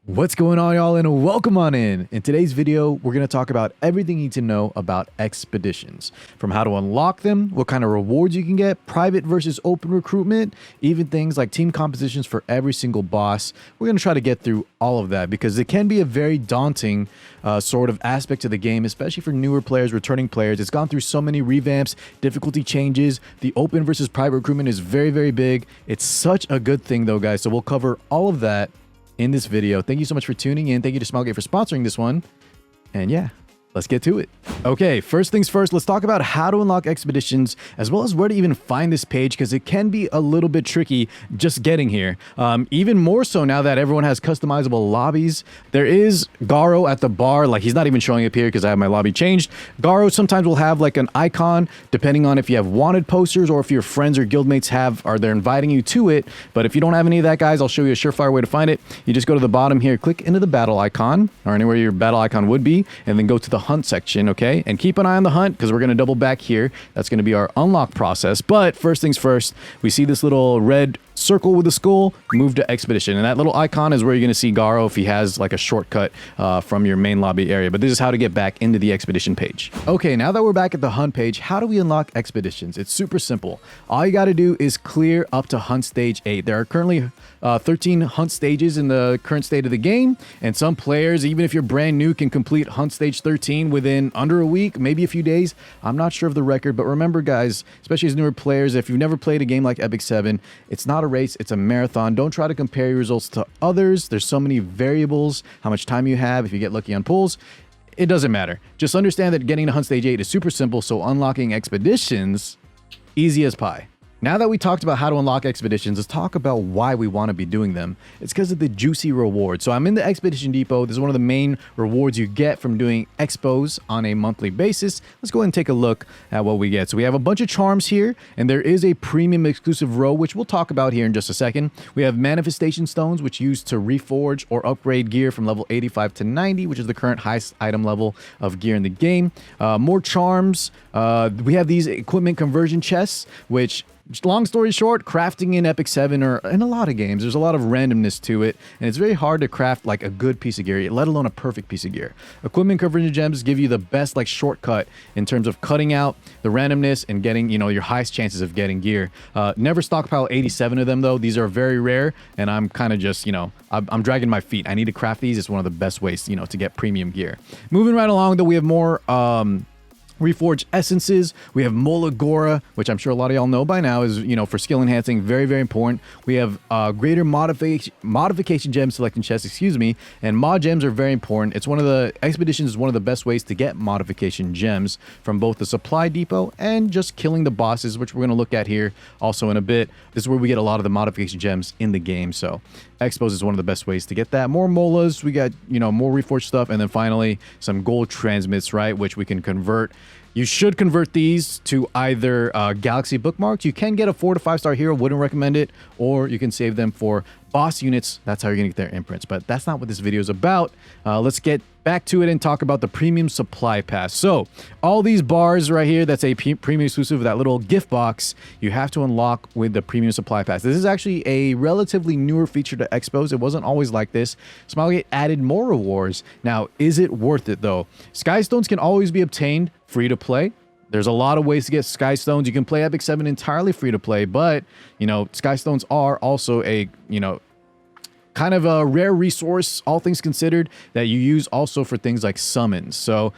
What's going on, y'all, and welcome on in. In today's video, we're going to talk about everything you need to know about expeditions, from how to unlock them, what kind of rewards you can get, private versus open recruitment, even things like team compositions for every single boss. We're going to try to get through all of that because it can be a very daunting sort of aspect to the game, especially for newer players, returning players. It's gone through so many revamps, difficulty changes. The open versus private recruitment is very, very big. It's such a good thing, though, guys. So we'll cover all of that in this video. Thank you so much for tuning in. Thank you to Smilegate for sponsoring this one. And yeah, let's get to it. Okay, first things first, let's talk about how to unlock expeditions, as well as where to even find this page, because it can be a little bit tricky just getting here. Even more so now that everyone has customizable lobbies. There is Garo at the bar. Like, he's not even showing up here because I have my lobby changed. Garo sometimes will have like an icon, depending on if you have wanted posters or if your friends or guildmates they're inviting you to it. But if you don't have any of that, guys, I'll show you a surefire way to find it. You just go to the bottom here, click into the battle icon, or anywhere your battle icon would be, and then go to the hunt section, okay? And keep an eye on the hunt because we're going to double back here. That's going to be our unlock process. But first things first, we see this little red circle with a skull, move to expedition, and that little icon is where you're going to see Garo if he has like a shortcut from your main lobby area. But this is how to get back into the expedition page. Okay, now that we're back at the hunt page, how do we unlock expeditions? It's super simple. All you got to do is clear up to hunt stage 8. There are currently 13 hunt stages in the current state of the game, and some players, even if you're brand new, can complete hunt stage 13 within under a week, maybe a few days. I'm not sure of the record, but remember, guys, especially as newer players, if you've never played a game like Epic 7, it's not a race, it's a marathon. Don't try to compare your results to others. There's so many variables, how much time you have, if you get lucky on pulls. It doesn't matter. Just understand that getting to hunt stage 8 is super simple, so unlocking expeditions, easy as pie. Now that we talked about how to unlock expeditions, let's talk about why we want to be doing them. It's because of the juicy reward. So I'm in the Expedition Depot. This is one of the main rewards you get from doing expos on a monthly basis. Let's go ahead and take a look at what we get. So we have a bunch of charms here, and there is a premium exclusive row, which we'll talk about here in just a second. We have manifestation stones, which use to reforge or upgrade gear from level 85 to 90, which is the current highest item level of gear in the game. More charms. We have these equipment conversion chests, which, long story short, crafting in Epic 7 or in a lot of games, there's a lot of randomness to it, and it's very hard to craft like a good piece of gear, let alone a perfect piece of gear. Equipment conversion gems give you the best like shortcut in terms of cutting out the randomness and getting, your highest chances of getting gear. Never stockpile 87 of them though. These are very rare, and I'm kind of just, I'm dragging my feet. I need to craft these. It's one of the best ways, to get premium gear. Moving right along though, we have more Reforged essences. We have Molagora, which I'm sure a lot of y'all know by now is, for skill enhancing, very, very important. We have greater modification gems selecting chests, and mod gems are very important. It's one of the expeditions is one of the best ways to get modification gems from both the supply depot and just killing the bosses, which we're going to look at here also in a bit. This is where we get a lot of the modification gems in the game. So Expos is one of the best ways to get that. More molas, we got, more reforged stuff, and then finally some gold transmits, right, which we can convert. You should convert these to either Galaxy bookmarks. You can get a 4 to 5 star hero, wouldn't recommend it, or you can save them for boss units. That's how you're gonna get their imprints, but that's not what this video is about. Let's get back to it and talk about the premium supply pass. So all these bars right here, that's a premium exclusive, that little gift box, you have to unlock with the premium supply pass. This is actually a relatively newer feature to Expos. It wasn't always like this. Smilegate added more rewards. Now, is it worth it though? Sky Stones can always be obtained free to play. There's a lot of ways to get Sky Stones. You can play Epic 7 entirely free to play, but, Sky Stones are also a, kind of a rare resource, all things considered, that you use also for things like summons. So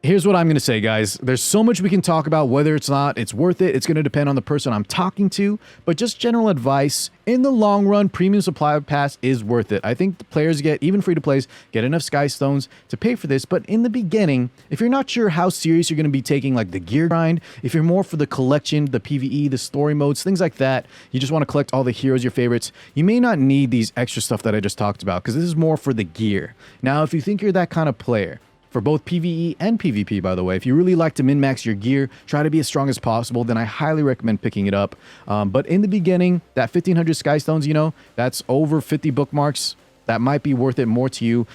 here's what I'm going to say, guys. There's so much we can talk about, whether it's worth it. It's going to depend on the person I'm talking to, but just general advice, in the long run, premium supply pass is worth it. I think the players even free to plays, get enough Sky Stones to pay for this. But in the beginning, if you're not sure how serious you're going to be taking like the gear grind, if you're more for the collection, the PvE, the story modes, things like that, you just want to collect all the heroes, your favorites, you may not need these extra stuff that I just talked about, because this is more for the gear. Now, if you think you're that kind of player, for both PvE and PvP, by the way, if you really like to min-max your gear, try to be as strong as possible, then I highly recommend picking it up. But in the beginning, that 1500 Sky Stones, that's over 50 bookmarks. That might be worth it more to you.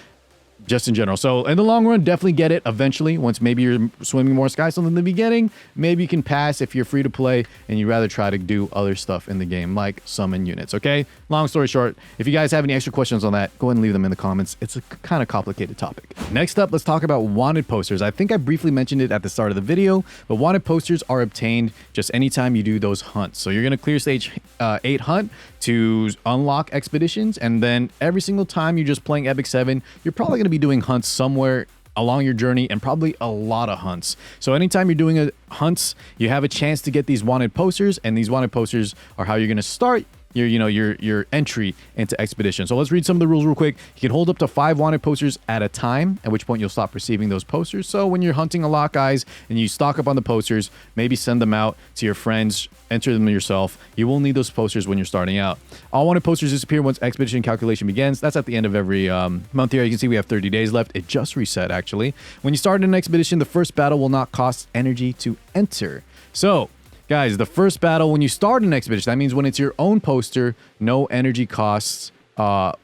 just in general. So in the long run, definitely get it eventually. Once maybe you're swimming more sky something in the beginning, maybe you can pass if you're free to play and you'd rather try to do other stuff in the game, like summon units. Okay. Long story short, if you guys have any extra questions on that, go ahead and leave them in the comments. It's a kind of complicated topic. Next up, let's talk about wanted posters. I think I briefly mentioned it at the start of the video, but wanted posters are obtained just anytime you do those hunts. So you're going to clear stage 8 hunt to unlock expeditions, and then every single time you're just playing Epic 7, you're probably going to be doing hunts somewhere along your journey, and probably a lot of hunts. So anytime you're doing hunts, you have a chance to get these wanted posters, and these wanted posters are how you're going to start your entry into expedition. So let's read some of the rules real quick. You can hold up to 5 wanted posters at a time, at which point you'll stop receiving those posters. So when you're hunting a lot, guys, and you stock up on the posters, maybe send them out to your friends, enter them yourself. You will need those posters when you're starting out. All wanted posters disappear once expedition calculation begins. That's at the end of every month here. You can see we have 30 days left. It just reset, actually. When you start an expedition, the first battle will not cost energy to enter. So guys, the first battle, when you start an expedition, that means when it's your own poster, no energy costs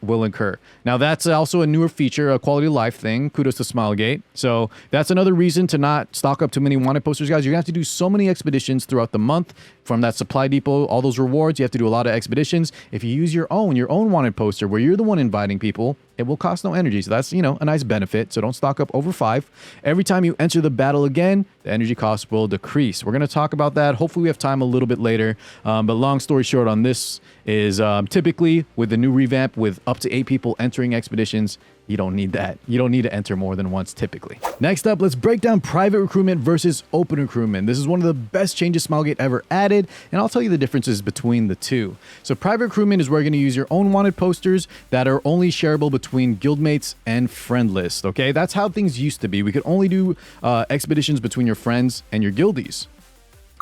will incur. Now, that's also a newer feature, a quality of life thing. Kudos to Smilegate. So that's another reason to not stock up too many wanted posters, guys. You're going to have to do so many expeditions throughout the month from that supply depot, all those rewards. You have to do a lot of expeditions. If you use your own wanted poster where you're the one inviting people, it will cost no energy. So that's, a nice benefit. So don't stock up over 5. Every time you enter the battle again, the energy cost will decrease. We're going to talk about that. Hopefully we have time a little bit later. But long story short on this is typically with the new revamp with up to 8 people entering expeditions, you don't need that. You don't need to enter more than once typically. Next up, let's break down private recruitment versus open recruitment. This is one of the best changes Smilegate ever added, and I'll tell you the differences between the two. So private recruitment is where you're going to use your own wanted posters that are only shareable between guildmates and friend list. Okay, that's how things used to be. We could only do expeditions between your friends and your guildies.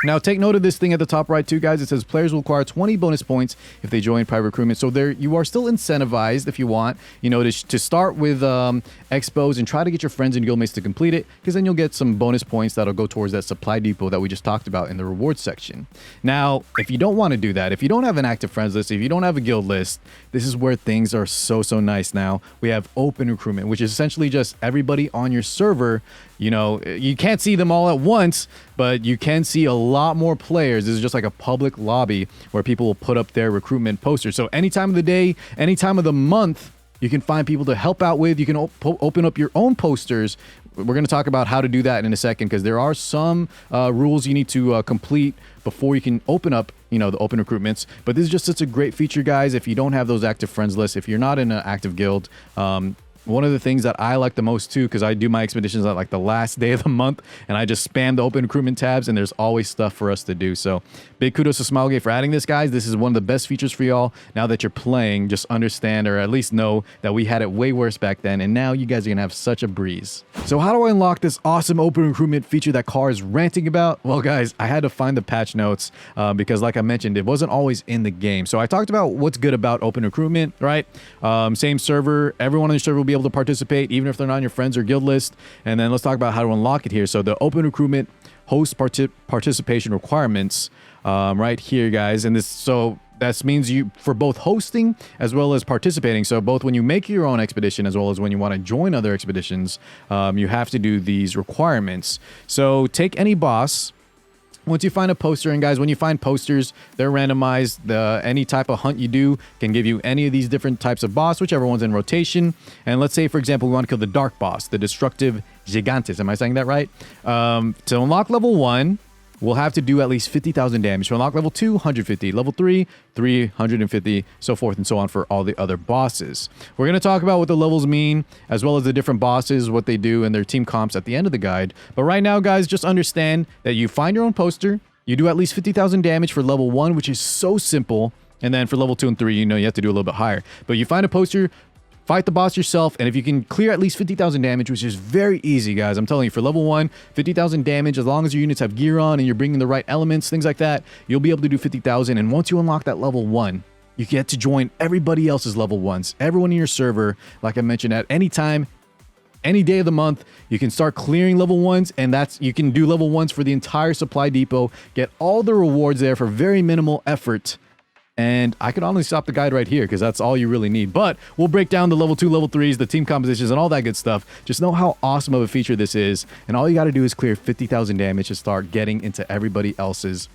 Now, take note of this thing at the top right too, guys. It says players will acquire 20 bonus points if they join private recruitment. So there, you are still incentivized if you want, to start with expos and try to get your friends and guildmates to complete it, because then you'll get some bonus points that'll go towards that supply depot that we just talked about in the rewards section. Now, if you don't want to do that, if you don't have an active friends list, if you don't have a guild list, this is where things are so nice now. We have open recruitment, which is essentially just everybody on your server. You can't see them all at once, but you can see a lot more players. This is just like a public lobby where people will put up their recruitment posters. So any time of the day, any time of the month, you can find people to help out with. You can open up your own posters. We're going to talk about how to do that in a second, because there are some rules you need to complete before you can open up, the open recruitments. But this is just such a great feature, guys. If you don't have those active friends lists, if you're not in an active guild, one of the things that I like the most too, because I do my expeditions at like the last day of the month, and I just spam the open recruitment tabs, and there's always stuff for us to do. So big kudos to Smilegate for adding this, guys. This is one of the best features for y'all. Now that you're playing, just understand, or at least know, that we had it way worse back then, and now you guys are gonna have such a breeze. So how do I unlock this awesome open recruitment feature that Carr is ranting about? Well, guys, I had to find the patch notes because, like I mentioned, it wasn't always in the game. So I talked about what's good about open recruitment, right? Same server, everyone on the server will be able to participate, even if they're not on your friends or guild list. And then let's talk about how to unlock it here. So the open recruitment host participation requirements right here, guys. And that means you, for both hosting as well as participating, so both when you make your own expedition as well as when you want to join other expeditions, you have to do these requirements. So take any boss. Once you find a poster, and guys, when you find posters, they're randomized. Any type of hunt you do can give you any of these different types of boss, whichever one's in rotation. And let's say, for example, we want to kill the dark boss, the destructive gigantes. Am I saying that right? To unlock level 1, we'll have to do at least 50,000 damage. To unlock level 2, 150. Level 3, 350, so forth and so on for all the other bosses. We're going to talk about what the levels mean, as well as the different bosses, what they do, and their team comps at the end of the guide. But right now, guys, just understand that you find your own poster, you do at least 50,000 damage for level 1, which is so simple. And then for level 2 and 3, you have to do a little bit higher. But you find a poster, fight the boss yourself, and if you can clear at least 50,000 damage, which is very easy, guys. I'm telling you, for level 1, 50,000 damage, as long as your units have gear on and you're bringing the right elements, things like that, you'll be able to do 50,000. And once you unlock that level 1, you get to join everybody else's level 1s. Everyone in your server, like I mentioned, at any time, any day of the month, you can start clearing level 1s, and you can do level 1s for the entire supply depot, get all the rewards there for very minimal effort. And I could honestly stop the guide right here because that's all you really need. But we'll break down the level 2, level 3s, the team compositions, and all that good stuff. Just know how awesome of a feature this is. And all you got to do is clear 50,000 damage to start getting into everybody else's,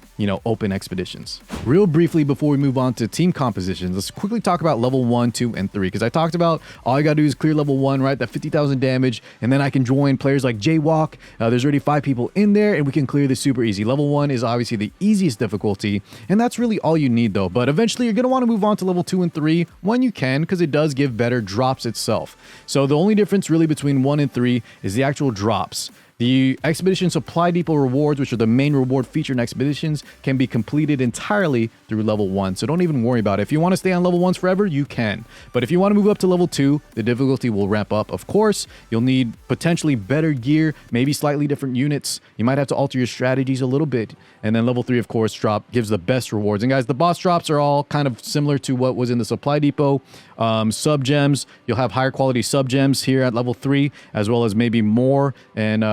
open expeditions. Real briefly, before we move on to team compositions, let's quickly talk about level 1, 2, and 3. Because I talked about all you got to do is clear level 1, right? That 50,000 damage. And then I can join players like Jaywalk. There's already 5 people in there, and we can clear this super easy. Level 1 is obviously the easiest difficulty. And that's really all you need, though. But eventually you're going to want to move on to level 2 and 3 when you can, because it does give better drops itself. So the only difference really between 1 and 3 is the actual drops. The Expedition Supply Depot rewards, which are the main reward feature in Expeditions, can be completed entirely through level 1. So don't even worry about it. If you want to stay on level 1s forever, you can. But if you want to move up to level 2, the difficulty will ramp up. Of course, you'll need potentially better gear, maybe slightly different units. You might have to alter your strategies a little bit. And then level 3, of course, gives the best rewards. And guys, the boss drops are all kind of similar to what was in the Supply Depot. Sub gems, you'll have higher quality sub gems here at level 3, as well as maybe more and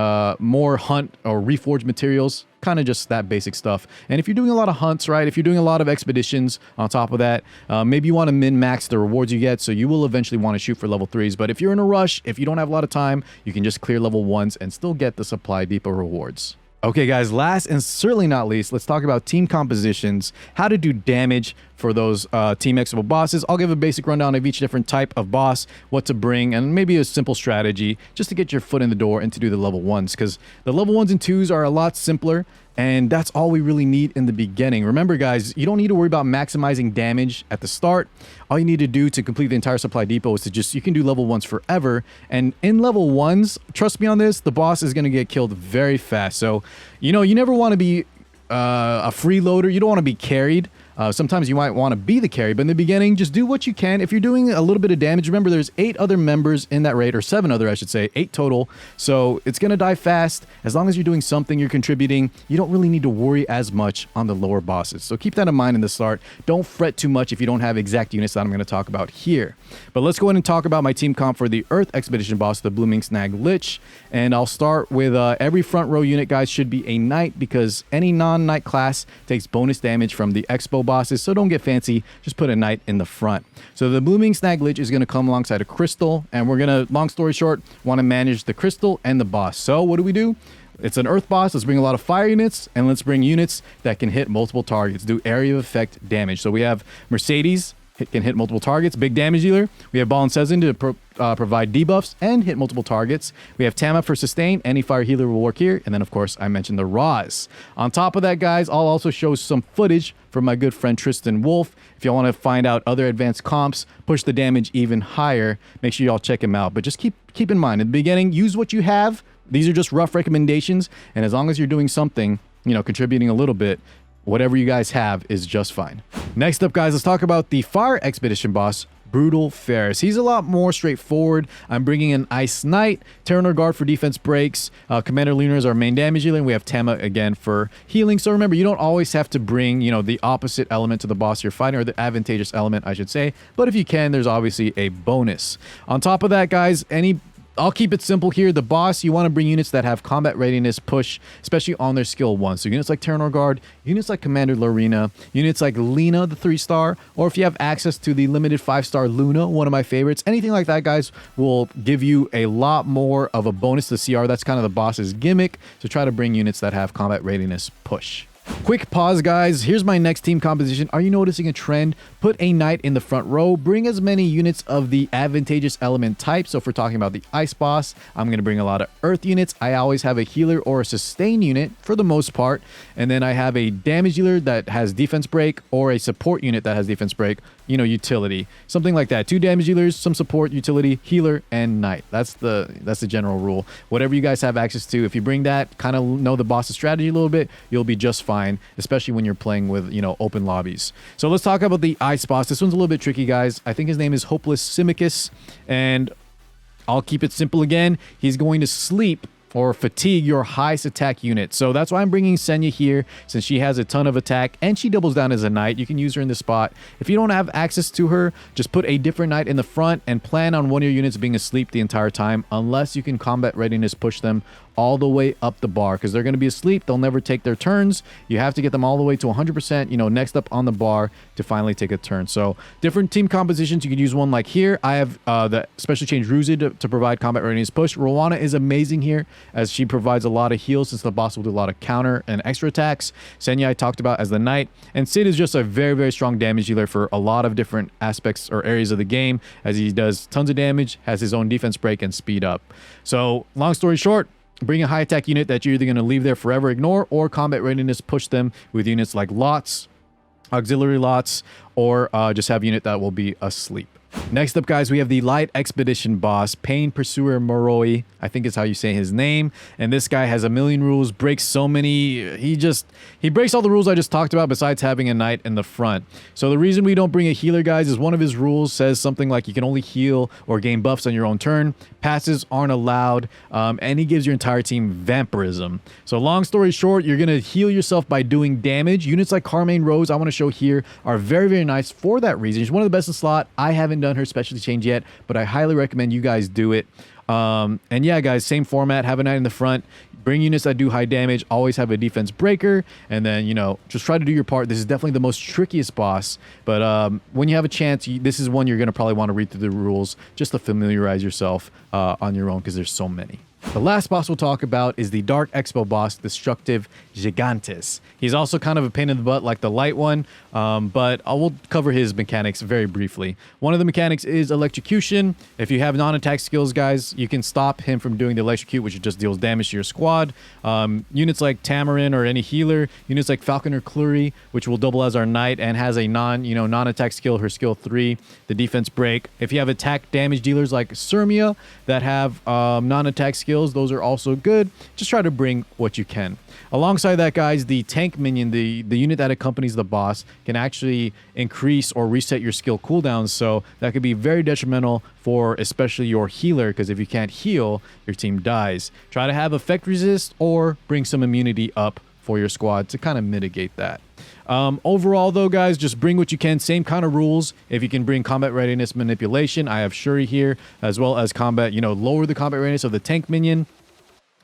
more hunt or reforged materials, kind of just that basic stuff. And if you're doing a lot of hunts, right, if you're doing a lot of expeditions on top of that, maybe you want to min-max the rewards you get, so you will eventually want to shoot for level 3s. But if you're in a rush, if you don't have a lot of time, you can just clear level 1s and still get the Supply Depot rewards. Okay, guys, last and certainly not least, let's talk about team compositions, how to do damage for those Team Expo bosses. I'll give a basic rundown of each different type of boss, what to bring, and maybe a simple strategy just to get your foot in the door and to do the level 1s, because the level 1s and 2s are a lot simpler, and that's all we really need in the beginning. Remember, guys, you don't need to worry about maximizing damage at the start. All you need to do to complete the entire Supply Depot is you can do level 1s forever. And in level 1s, trust me on this, the boss is going to get killed very fast. So, you never want to be a freeloader. You don't want to be carried. Sometimes you might want to be the carry, but in the beginning, just do what you can. If you're doing a little bit of damage, remember there's 8 other members in that raid, or 7 other, I should say, 8 total. So it's going to die fast. As long as you're doing something, you're contributing, you don't really need to worry as much on the lower bosses. So keep that in mind in the start. Don't fret too much if you don't have exact units that I'm going to talk about here. But let's go ahead and talk about my team comp for the Earth Expedition boss, the Blooming Snag Lich. And I'll start with every front row unit, guys, should be a knight, because any non-knight class takes bonus damage from the Expo bosses, so don't get fancy, just put a knight in the front. So the Blooming Snag Lich is going to come alongside a crystal, and we're going to, long story short, want to manage the crystal and the boss. So what do? It's an earth boss. Let's bring a lot of fire units, and let's bring units that can hit multiple targets, do area of effect damage. So we have Mercedes, can hit multiple targets. Big damage dealer. We have Ball and Sezin to provide debuffs and hit multiple targets. We have Tama for sustain. Any fire healer will work here. And then, of course, I mentioned the Roz. On top of that, guys, I'll also show some footage from my good friend Tristan Wolf. If y'all want to find out other advanced comps, push the damage even higher, make sure y'all check him out. But just keep in mind, in the beginning, use what you have. These are just rough recommendations. And as long as you're doing something, contributing a little bit, whatever you guys have is just fine. Next up, guys, let's talk about the Fire Expedition boss, Brutal Ferris. He's a lot more straightforward. I'm bringing an Ice Knight, Terranor Guard for defense breaks, Commander Luna is our main damage dealer, and we have Tama again for healing. So remember, you don't always have to bring, the opposite element to the boss you're fighting, or the advantageous element, I should say. But if you can, there's obviously a bonus. On top of that, guys, I'll keep it simple here. The boss, you want to bring units that have combat readiness push, especially on their skill 1. So units like Terranor Guard, units like Commander Lorena, units like Lena, the 3-star, or if you have access to the limited 5-star Luna, one of my favorites, anything like that, guys, will give you a lot more of a bonus to CR. That's kind of the boss's gimmick, to try to bring units that have combat readiness push. Quick pause, guys. Here's my next team composition. Are you noticing a trend? Put a knight in the front row. Bring as many units of the advantageous element type. So if we're talking about the ice boss, I'm going to bring a lot of earth units. I always have a healer or a sustain unit for the most part. And then I have a damage dealer that has defense break, or a support unit that has defense break, utility. Something like that. 2 damage dealers, some support, utility, healer, and knight. That's the general rule. Whatever you guys have access to, if you bring that, kind of know the boss's strategy a little bit, you'll be just fine, especially when you're playing with, open lobbies. So let's talk about the ice boss. This one's a little bit tricky, guys. I think his name is Hopeless Simicus, and I'll keep it simple again. He's going to sleep or fatigue your highest attack unit. So that's why I'm bringing Senya here, since she has a ton of attack and she doubles down as a knight. You can use her in this spot. If you don't have access to her, just put a different knight in the front and plan on one of your units being asleep the entire time, unless you can combat readiness push them all the way up the bar because they're going to be asleep. They'll never take their turns. You have to get them all the way to 100%, next up on the bar to finally take a turn. So different team compositions. You could use one like here. I have the special change Ruzi to provide combat readiness push. Rowana is amazing here as she provides a lot of heals since the boss will do a lot of counter and extra attacks. Senya I talked about as the knight. And Sid is just a very, very strong damage dealer for a lot of different aspects or areas of the game as he does tons of damage, has his own defense break and speed up. So long story short, bring a high attack unit that you're either going to leave there forever, ignore, or combat readiness push them with units like lots, auxiliary lots, or just have a unit that will be asleep. Next up, guys, we have the Light Expedition boss, Pain Pursuer Moroi. I think is how you say his name. And this guy has a million rules, breaks so many. He breaks all the rules I just talked about besides having a knight in the front. So the reason we don't bring a healer, guys, is one of his rules says something like you can only heal or gain buffs on your own turn. Passes aren't allowed. And he gives your entire team vampirism. So long story short, you're going to heal yourself by doing damage. Units like Carmine Rose, I want to show here, are very, very nice for that reason. She's one of the best in slot. I haven't done her specialty change yet, but I highly recommend you guys do it. And yeah, guys, same format. Have a knight in the front. Bring units that do high damage. Always have a defense breaker. And then, just try to do your part. This is definitely the most trickiest boss. But when you have a chance, this is one you're going to probably want to read through the rules just to familiarize yourself on your own because there's so many. The last boss we'll talk about is the Dark Expo boss, Destructive Gigantes. He's also kind of a pain in the butt like the light one, but I will cover his mechanics very briefly. One of the mechanics is electrocution. If you have non-attack skills, guys, you can stop him from doing the electrocute, which just deals damage to your squad. Units like Tamarin or any healer, units like Falcon or Clury, which will double as our knight and has a non-attack skill, her skill 3, the defense break. If you have attack damage dealers like Sirmia that have non-attack skills, those are also good. Just try to bring what you can. Alongside that, guys, the tank minion, the unit that accompanies the boss, can actually increase or reset your skill cooldowns. So that could be very detrimental for especially your healer, because if you can't heal, your team dies. Try to have effect resist or bring some immunity up for your squad to kind of mitigate that. Overall, though, guys, just bring what you can. Same kind of rules. If you can bring combat readiness manipulation, I have Shuri here, as well as combat, lower the combat readiness of the tank minion.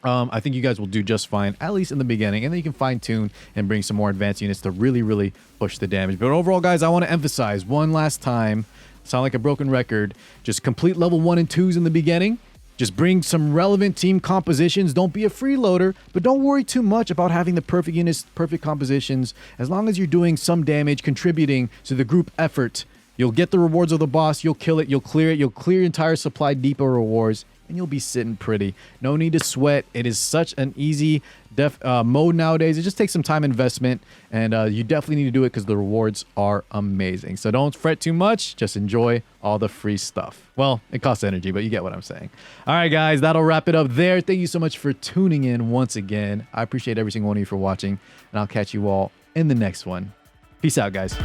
I think you guys will do just fine, at least in the beginning. And then you can fine tune and bring some more advanced units to really, really push the damage. But overall, guys, I want to emphasize one last time, sound like a broken record, just complete level 1 and 2s in the beginning. Just bring some relevant team compositions. Don't be a freeloader, but don't worry too much about having the perfect units, perfect compositions. As long as you're doing some damage, contributing to the group effort, you'll get the rewards of the boss, you'll kill it, you'll clear it, you'll clear your entire supply depot rewards, and you'll be sitting pretty. No need to sweat. It is such an easy mode nowadays. It just takes some time investment, and you definitely need to do it because the rewards are amazing. So don't fret too much. Just enjoy all the free stuff. Well, it costs energy, but you get what I'm saying. All right, guys, that'll wrap it up there. Thank you so much for tuning in once again. I appreciate every single one of you for watching, and I'll catch you all in the next one. Peace out, guys.